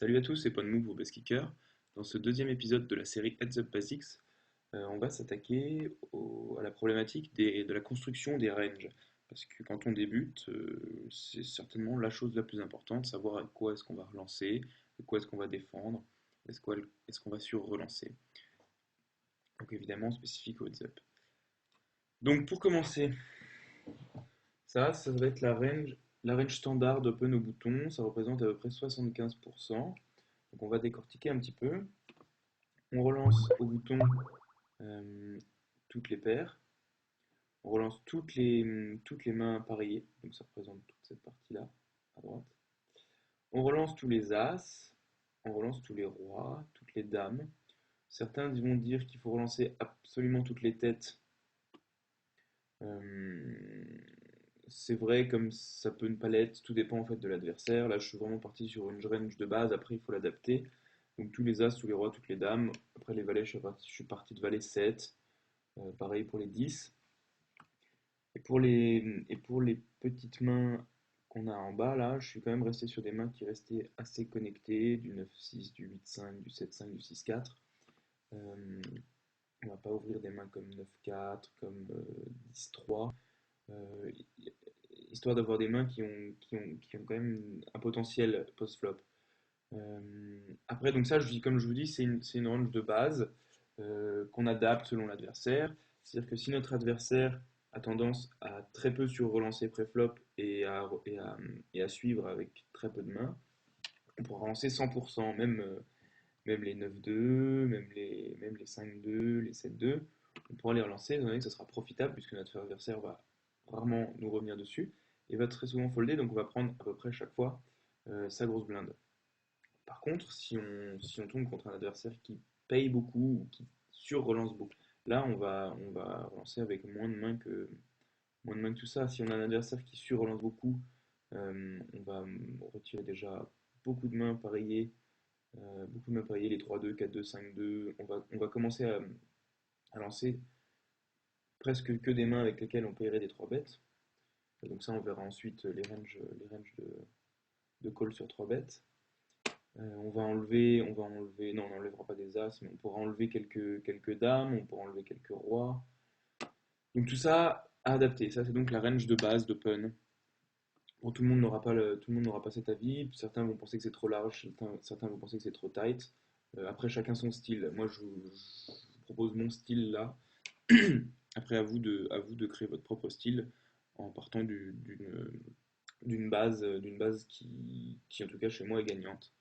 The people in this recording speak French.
Salut à tous, c'est Ponmou pour Best Kicker. Dans ce deuxième épisode de la série Heads Up Basics, on va s'attaquer à la problématique de la construction des ranges. Parce que quand on débute, c'est certainement la chose la plus importante, savoir à quoi est-ce qu'on va relancer, à quoi est-ce qu'on va défendre, est-ce qu'on va sur-relancer. Donc évidemment spécifique au Heads Up. Donc pour commencer, ça va être la range standard d'open au bouton, ça représente à peu près 75%. Donc on va décortiquer un petit peu. On relance au bouton euh, toutes les paires. On relance toutes les mains pariées. Donc ça représente toute cette partie-là, à droite. On relance tous les as. On relance tous les rois, toutes les dames. Certains vont dire qu'il faut relancer absolument toutes les têtes. Euh, c'est vrai, comme ça peut ne pas l'être, tout dépend en fait de l'adversaire. Là, je suis vraiment parti sur une range de base, après il faut l'adapter. Donc tous les as, tous les rois, toutes les dames. Après les valets, je suis parti de valet 7. Pareil pour les 10. Et pour les petites mains qu'on a en bas, là, je suis quand même resté sur des mains qui restaient assez connectées, du 9-6, du 8-5, du 7-5, du 6-4. Euh, on va pas ouvrir des mains comme 9-4, comme 10-3, euh, histoire d'avoir des mains qui ont quand même un potentiel post-flop. Après, donc ça, comme je vous dis, c'est une range de base qu'on adapte selon l'adversaire. C'est-à-dire que si notre adversaire a tendance à très peu sur relancer pré-flop et à suivre avec très peu de mains, on pourra relancer 100%, même les 9-2, même les 5-2, les 7-2. On pourra les relancer, étant donné que ça sera profitable, puisque notre adversaire va rarement nous revenir dessus, et va très souvent folder, donc on va prendre à peu près chaque fois sa grosse blinde. Par contre, si on tombe contre un adversaire qui paye beaucoup ou qui sur-relance beaucoup, là on va relancer avec moins de mains que tout ça. Si on a un adversaire qui sur-relance beaucoup, on va retirer déjà beaucoup de mains pareillées, les 3-2, 4-2, 5-2. On va commencer à lancer presque que des mains avec lesquelles on paierait des 3 bêtes. Et donc ça, on verra ensuite les ranges de call sur 3 bêtes. On va enlever, non, on n'enlèvera pas des as, mais on pourra enlever quelques dames, on pourra enlever quelques rois. Donc tout ça à adapter. Ça, c'est donc la range de base d'Open. Bon, tout le monde n'aura pas cet avis. Certains vont penser que c'est trop large, certains vont penser que c'est trop tight. Après, chacun son style. Moi, je vous propose mon style là. Après, à vous de créer votre propre style en partant d'une base qui, en tout cas, chez moi, est gagnante.